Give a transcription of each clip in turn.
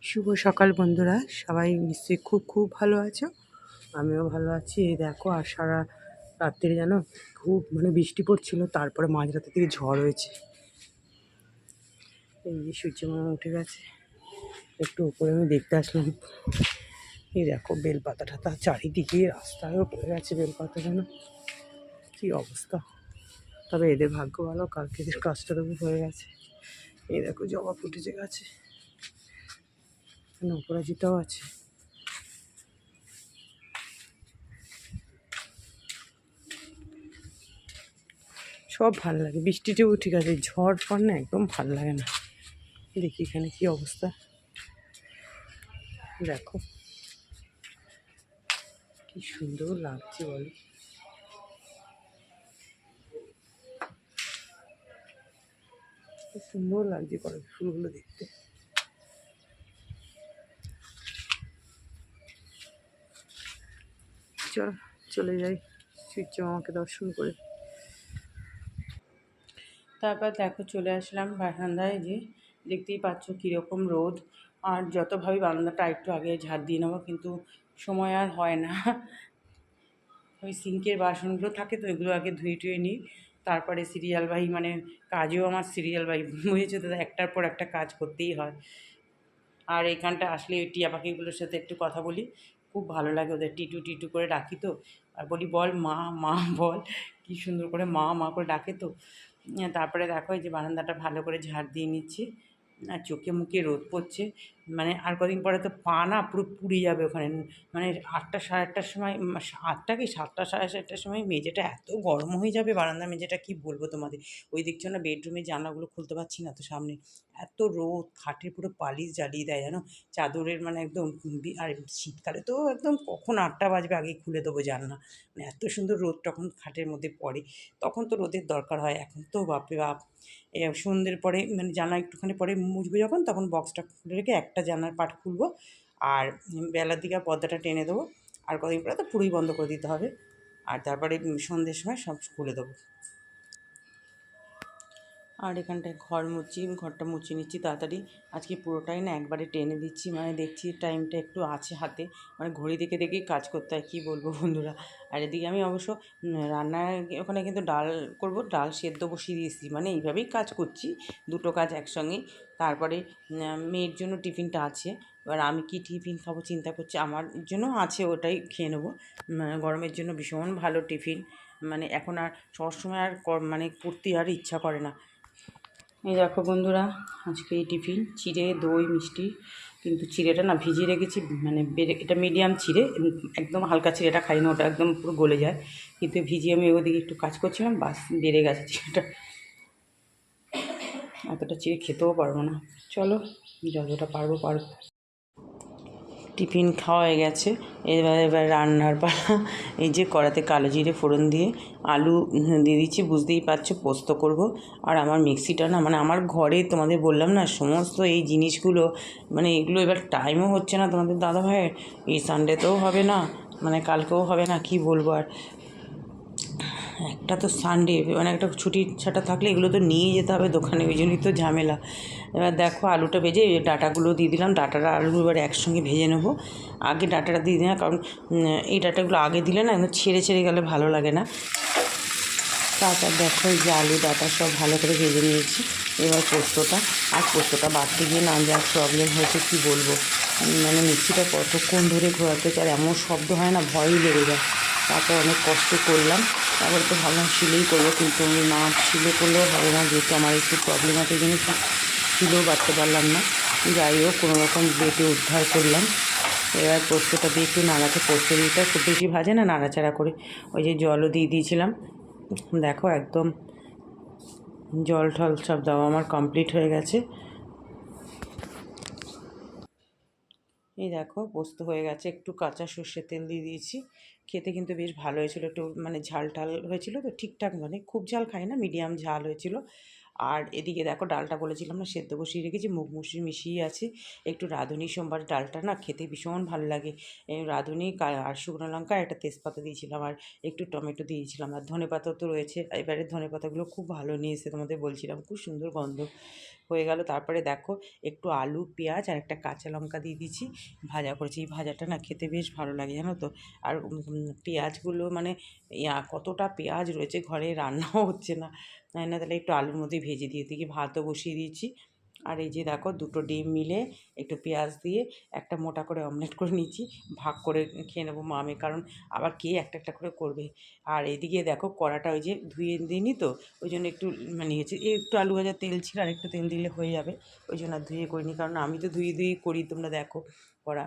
শুভ সকাল বন্ধুরা, সবাই নিশ্চয়ই খুব খুব ভালো আছো। আমিও ভালো আছি। এই দেখো, আর সারা রাত্রে যেন খুব বৃষ্টি পড়ছিল, তারপরে মাঝরাতে থেকে ঝড় হয়েছে। এই যে সূর্য মামা উঠে গেছে, একটু উপরে আমি দেখতে আসলাম। এই দেখো বেলপাতা টাতা চারিদিকে, রাস্তায়ও পড়ে গেছে বেলপাতা, যেন কি অবস্থা। তবে এদের ভাগ্য ভালো, কালকে এদের কাজটা তবু হয়ে গেছে। এই দেখো জবা ফুটেছে গাছে, অপরাজিতাও আছে। সব ভালো লাগে, বৃষ্টিতেও ঠিক আছে, ঝড় ফড় না একদম ভালো লাগে না। দেখি এখানে কি অবস্থা, দেখো কি সুন্দর লাগছে বলো। কি সুন্দর লাগছে করবী ফুলগুলো দেখতে। চল চলে যাই সূর্য মামাকে দর্শন করে। তারপর দেখো চলে আসলাম বারান্দায়, যে দেখতেই পাচ্ছ কীরকম রোদ। আর যত ভাবি বারান্দাটা একটু আগে ঝাড় দিয়ে নেবো, কিন্তু সময় আর হয় না। ওই সিঙ্কের বাসনগুলো থাকে তো, এগুলো আগে ধুয়ে টুয়ে নিই, তারপরে সিরিয়ালবাহী কাজেও আমার সিরিয়ালবাহী, বুঝেছো তো, একটার পর একটা কাজ করতেই হয়। আর এইখানটা আসলে ওই টিয়া পাখিগুলোর সাথে একটু কথা বলি, খুব ভালো লাগে, ওদের টিটু টিটু করে ডাকি তো, আর বলি বল মা মা বল, কী সুন্দর করে মা মা করে ডাকে তো। তারপরে দেখো এই যে বারান্দাটা ভালো করে ঝাড় দিয়ে নিচ্ছি। আর চোখে মুখে রোদ পড়ছে, আর কদিন পরে তো পা না পুরো পুড়ে যাবে ওখানে। 8টা সাড়ে 8টার সময়, 8টা কি 7টা সাড়ে 7টার সময় মেঝেটা এত গরম হয়ে যাবে, বারান্দা মেঝেটা কি বলবো তোমাদের। ওই দেখছো না বেডরুমের জানলাগুলো খুলতে পারছি না তো সামনে, এত রোদ, খাটের পুরো পালিশ জ্বালিয়ে দেয় জানো, চাদরের একদম। আর শীতকালে তো একদম কখন 8টা বাজবে আগেই খুলে দেবো জানলা, এত সুন্দর রোদ তখন খাটের মধ্যে পড়ে, তখন তো রোদের দরকার হয়। এখন তো বাপরে বাপ, সন্ধ্যের পরে জানলা একটুখানি পরে মুছবো যখন, তখন বক্সটা খুলে রেখে একটা জানলার পাট খুলবো, আর বেলার দিকে পর্দাটা টেনে দেবো। আর কদিন পরে তো পুরোই বন্ধ করে দিতে হবে, আর তারপরে সন্ধ্যের সময় সব খুলে দেবো। আর এখানটায় ঘরটা মুছে নিচ্ছি তাড়াতাড়ি। আজকে পুরোটাই না একবারে টেনে দিচ্ছি, দেখছি টাইমটা একটু আছে হাতে, ঘড়ি দেখে দেখেই কাজ করতে হয়, কী বলবো বন্ধুরা। আর এদিকে আমি অবশ্য রান্নার ওখানে কিন্তু ডাল করব, ডাল সেদ্ধ বসিয়ে দিয়েছি, এইভাবেই কাজ করছি, দুটো কাজ একসঙ্গেই। তারপরে মেয়ের জন্য টিফিনটা আছে, এবার আমি কি টিফিন খাবো চিন্তা করছি, আমার জন্য আছে ওটাই খেয়ে নেবো। গরমের জন্য ভীষণ ভালো টিফিন, এখন আর সবসময় আর করতে আর ইচ্ছা করে না। এই দেখো বন্ধুরা, আজকে এই টিফিন চিড়ে দই মিষ্টি, কিন্তু চিড়েটা না ভিজিয়ে রেখেছি, এটা মিডিয়াম চিড়ে, একদম হালকা চিড়েটা খাই না, ওটা একদম পুরো গলে যায়, কিন্তু ভিজিয়ে আমি ওদিকে একটু কাজ করছিলাম, বাস বেড়ে গেছে চিড়েটা, এতটা চিড়ে খেতেও পারবো না। চলো যতটা পারবো। টিফিন খাওয়া হয়ে গেছে, এবার রান্নার পালা। এই যে কড়াতে কালো জিরে ফোড়ন দিয়ে আলু দিয়ে দিচ্ছি, বুঝতেই পারছো পোস্ত করব। আর আমার মিক্সিটা না আমার ঘরে তোমাদের বললাম না সমস্ত এই জিনিসগুলো, এগুলো এবার টাইমও হচ্ছে না তোমাদের দাদাভাইয়ের, এই সানডেতেও হবে না, কালকেও হবে না, কি বলবো। আর একটা তো সানডে, একটা ছুটি ছাটা থাকলে এগুলো তো নিয়ে যেতে হবে দোকানে, ওই জন্যই তো ঝামেলা। এবার দেখো আলুটা ভেজে ডাটাগুলো দিয়ে দিলাম, ডাটাটা আলু এবার একসঙ্গে ভেজে নেবো। আগে ডাটাটা দিয়ে দিই না, কারণ এই ডাটাগুলো আগে দিলে না একদম ছেড়ে ছেড়ে গেলে ভালো লাগে না। তারপর দেখো এই যে আলু ডাটা সব ভালো করে ভেজে নিয়েছি। এবার পোস্তটা, আর পোস্তটা বাড়তে গিয়ে না যা প্রবলেম হয়েছে কি বলবো, মিক্সিটা কতক্ষণ ধরে ঘোরাতে চায়, এমন শব্দ হয় না, ভয়ই লেগে যায়। তারপর অনেক কষ্ট করলাম, তারপরে তো ভাবলাম শিলেই করবো, কিন্তু না শিলে করলেও হবে না, যেহেতু আমার একটু প্রবলেম আছে, জিনিস শিলেও বাড়তে পারলাম না। যাই হোক কোনো রকম বেটে উদ্ধার করলাম। এবার পোস্তটা দিয়ে একটু পোস্ত দিতে খুব বেশি ভাজে না, নাড়াচাড়া করে ওই যে জলও দিয়ে দিয়েছিলাম। দেখো একদম জল ঠল সব দেওয়া আমার কমপ্লিট হয়ে গেছে। এই দেখো পোস্ত হয়ে গেছে, একটু কাঁচা সর্ষের তেল দিয়ে দিয়েছি, খেতে কিন্তু বেশ ভালো হয়েছিল, একটু ঝাল ঝাল হয়েছিল তো ঠিকঠাক, খুব ঝাল খাই না, মিডিয়াম ঝাল হয়েছিল। আর এদিকে দেখো ডালটা বলেছিলাম না সেদ্ধ বসিয়ে রেখেছি, মুগ মুসুরি মিশিয়ে আছে। একটু রাঁধুনি সোমবার ডালটা না খেতে ভীষণ ভালো লাগে। রাঁধুনি আর শুকনো লঙ্কা আর একটা তেজপাতা দিয়েছিলাম, আর একটু টমেটো দিয়েছিলাম, আর ধনেপাতা তো রয়েছে। এবারে ধনেপাতাগুলো খুব ভালো নিয়েছে, তোমাদের বলছিলাম খুব সুন্দর গন্ধ হয়ে গেল। তারপরে দেখো একটু আলু পেঁয়াজ আর একটা কাঁচা লঙ্কা দিয়ে দিচ্ছি, ভাজা করেছি। এই ভাজাটা না খেতে বেশ ভালো লাগে জানো তো। আর পেঁয়াজগুলো মানে কতটা পেঁয়াজ রয়েছে ঘরে, রান্নাও হচ্ছে না, না তাহলে একটু আলুর মধ্যে ভেজে দিয়ে দিই। ভাতও বসিয়ে দিয়েছি। আর এই যে দেখো দুটো ডিম মিলে একটু পেঁয়াজ দিয়ে একটা মোটা করে অমলেট করে নিচ্ছি, ভাগ করে খেয়ে নেবো মা আমি, কারণ আবার কে একটা একটা করে করবে। আর এদিকে দেখো কড়াটা ওই যে ধুয়ে দিইনি তো, ওই জন্য একটু মানে হচ্ছে একটু আলু ভাজার তেল ছিল, আর একটু তেল দিলে হয়ে যাবে, ওই জন্য আর ধুয়ে করিনি, কারণ আমি তো ধুয়ে ধুয়ে করি, তোমরা দেখো করা।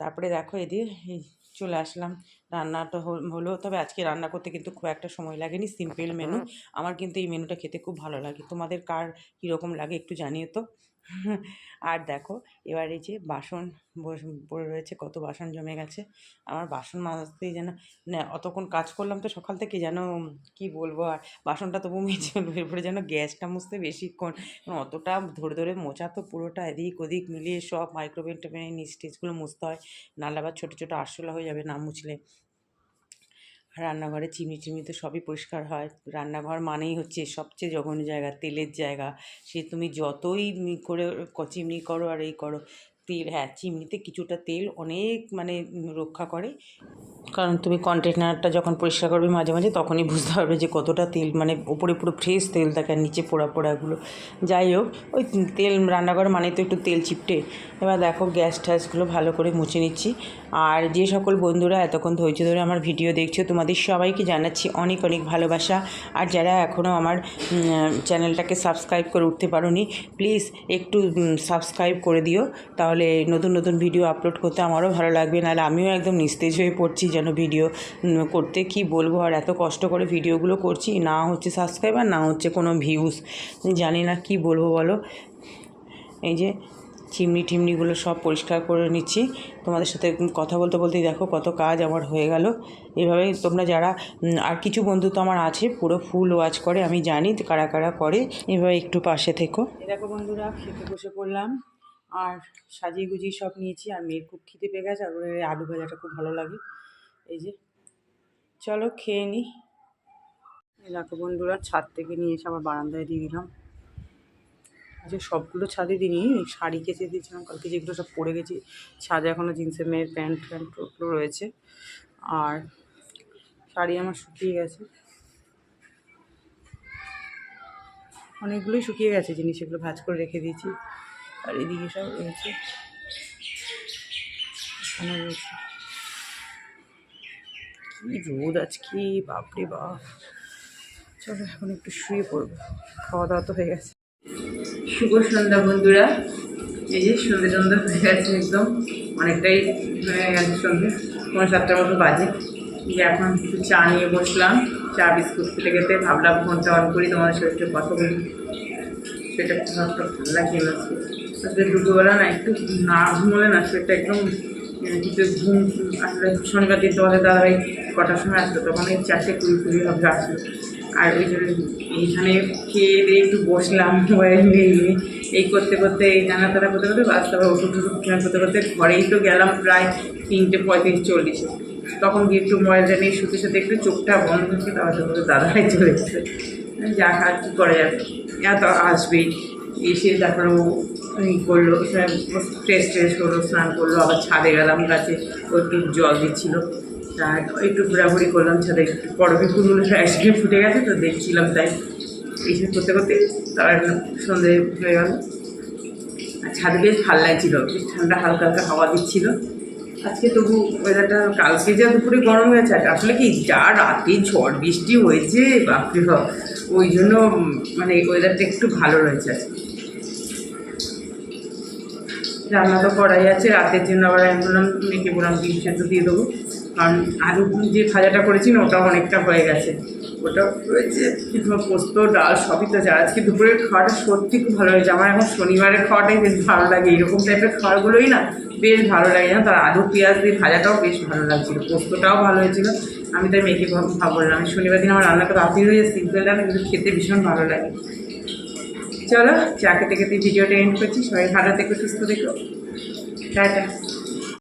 তারপরে দেখো এদিকে চলে আসলাম, রান্নাটা হলো। তবে আজকে রান্না করতে কিন্তু খুব একটা সময় লাগেনি, সিম্পল মেনু। আমার কিন্তু এই মেনুটা খেতে খুব ভালো লাগে, তোমাদের কার কীরকম লাগে একটু জানিও তো। আর দেখো এবার এই যে বাসন পড়ে রয়েছে, কত বাসন জমে গেছে। আমার বাসন মাজতেই যেন না, অতক্ষণ কাজ করলাম তো সকাল থেকে, যেন কি বলবো, আর বাসনটা তবু মেজে এরপরে যেন গ্যাসটা মুছতে বেশিক্ষণ, অতটা ধরে ধরে মোছা তো পুরোটা এদিক ওদিক মিলিয়ে সব মাইক্রোওয়েভ টোভেনের নিচ টিচগুলো মুছতে হয়, নাহলে আবার ছোটো ছোটো আরশোলা হয়ে যাবে না মুছলে। রান্নাঘরে চিমনি টিমনি তো সবই পরিষ্কার হয়। রান্নাঘর মানেই হচ্ছে সবচেয়ে জঘন্য জায়গা, তেলের জায়গা। সে তুমি যতই করে চিমনি করো আর এই করো, তেল, হ্যাঁ চিমনিতে কিছুটা তেল অনেক মানে রক্ষা করে, কারণ তুমি কন্টেনারটা যখন পরিষ্কার করবে মাঝে মাঝে তখনই বুঝতে পারবে যে কতটা তেল, মানে ওপরে পুরো ফ্রেশ তেল থাকে আর নিচে পোড়া পোড়াগুলো। যাই হোক, ওই তেল রান্নাঘর মানে তো একটু তেল চিপটে। এবার দেখো গ্যাস ট্যাসগুলো ভালো করে মুছে নিচ্ছি। আর যে সকল বন্ধুরা এতক্ষণ ধৈর্য ধরে আমার ভিডিও দেখছো, তোমাদের সবাইকে জানাচ্ছি অনেক অনেক ভালোবাসা। আর যারা এখনও আমার চ্যানেলটাকে সাবস্ক্রাইব করে উঠতে পারোনি, প্লিজ একটু সাবস্ক্রাইব করে দিও, তাহলে নতুন নতুন ভিডিও আপলোড করতে আমারও ভালো লাগবে। নাহলে আমিও একদম নিস্তেজ হয়ে পড়ছি যেন ভিডিও করতে, কি বলবো। আর এত কষ্ট করে ভিডিওগুলো করছি, না হচ্ছে সাবস্ক্রাইবার, না হচ্ছে কোনো ভিউজ, জানি না কি বলবো বলো। এই যে চিমনি টিমনিগুলো সব পরিষ্কার করে নিচ্ছি, তোমাদের সাথে কথা বলতে বলতেই দেখো কত কাজ আমার হয়ে গেল। এভাবে তোমরা যারা, আর কিছু বন্ধু তো আমার আছে পুরো ফুল ওয়াচ করে, আমি জানি কারা কারা করে, এভাবে একটু পাশে থেকো। দেখো বন্ধুরা খেতে বসে পড়লাম, আর সাজিয়ে গুজিয়ে সব নিয়েছি। আর মেয়ের খুব খিদে পেয়ে গেছে, আর ওর আলু ভাজাটা খুব ভালো লাগে। এই যে চলো খেয়ে নিই। দেখো বন্ধুরা ছাদ থেকে নিয়ে এসে আবার বারান্দায় দিয়ে দিলাম। যে সবগুলো ছাদে দিইনি, শাড়ি কেচে দিয়েছিলাম কালকে, যেগুলো সব পরে গেছি ছাদে, এখনও জিন্সের মেয়ের প্যান্ট ফ্যান্টগুলো রয়েছে, আর শাড়ি আমার শুকিয়ে গেছে, অনেকগুলোই শুকিয়ে গেছে জিনিস, এগুলো ভাঁজ করে রেখে দিয়েছি। আর এদিকে সব রয়েছে, এখানে রয়েছে। কী রোদ আজকে, বাপরে বাপ। চলো এখন একটু শুয়ে পড়বো, খাওয়া দাওয়া তো হয়ে গেছে। শুভ সন্ধ্যা বন্ধুরা, এই যে সন্ধ্যে সন্ধ্যা হয়ে গেছে একদম, অনেকটাই হয়ে গেছে সন্ধ্যে, 7:30 মতো বাজে। যে এখন একটু চা নিয়ে বসলাম, চা বিস্কুট খেতে খেতে ভাবলাম ফোনটা অন করি, তোমাদের সাথে একটু কথা বলি, সেটা খুব একটা ভালো লাগছে না। আসলে দুপুরবেলা না একটু না ঘুমোলে না সেটা একদম কিছু ঘুম আসলে। শনিবার দিন তোমাদের দাদাভাই কটার সময় আসলো, তখন এই 4:20 হবে আসলো। আর ওই জন্য এইখানে খেয়ে দিয়ে একটু বসলাম মোবাইল নিয়ে, এই করতে করতে এই জানাতারা করতে করতে বাচ্চা ওষুধ করতে করতে ঘরেই তো গেলাম প্রায় 3:35-40। তখন গিয়ে একটু মোবাইলটা নিয়ে শুতে শুতে একটু চোখটা বন্ধ হচ্ছে, তাহলে দাদাভাই চলে এসেছে। যা আর কী করা যাবে, এত আসবেই। এসে তারপরে ও করলো, ফ্রেশ ট্রেশ করলো, স্নান করলো, আবার ছাদে গেলাম গাছে, ও একটু জল দিচ্ছিলো, তা একটু ঘোরাঘুরি করলাম ছাদে। একটু করবি ফুলগুলো আইসক্রিম ফুটে গেছে তো দেখছিলাম, তাই এইসব করতে করতে তার সন্ধে হয়ে গেল। আর ছাদে বেশ ভালো লাগছিলো, বেশ ঠান্ডা হালকা হালকা হাওয়া দিচ্ছিলো আজকে। তবু ওয়েদারটা, কালকে যা দুপুরে গরম হয়েছে, আসলে কি যা রাতে ঝড় বৃষ্টি হয়েছে বাপরে বাপ, ওই জন্য মানে ওয়েদারটা একটু ভালো রয়েছে আজকে। রান্না তো করাই আছে, রাতের জন্য আবার আমি বললাম মেখে বললাম ডিম সেদ্ধ দিয়ে দেবো, কারণ আলু যে ভাজাটা করেছি না ওটাও অনেকটা হয়ে গেছে, ওটাও রয়েছে। কিন্তু পোস্ত ডাল সবই তো যা। আজকে দুপুরের খাওয়াটা সত্যি খুব ভালো হয়েছে। আমার এখন শনিবারের খাওয়াটাই বেশ ভালো লাগে, এরকম টাইপের খাওয়াগুলোই না বেশ ভালো লাগে না। তার আলু পেঁয়াজ দিয়ে ভাজাটাও বেশ ভালো লাগছিলো, পোস্তটাও ভালো হয়েছিলো। আমি তাই মেখে বললাম, শনিবার দিন আমার রান্নাটা রাতেই হয়ে যায়, সিম্পল রান্না কিন্তু খেতে ভীষণ ভালো লাগে। চলো চা খেতে খেতে ভিডিওটা এন্ড করছি, সবাই ভালো থেকো, সুস্থ থেকো, টাটা।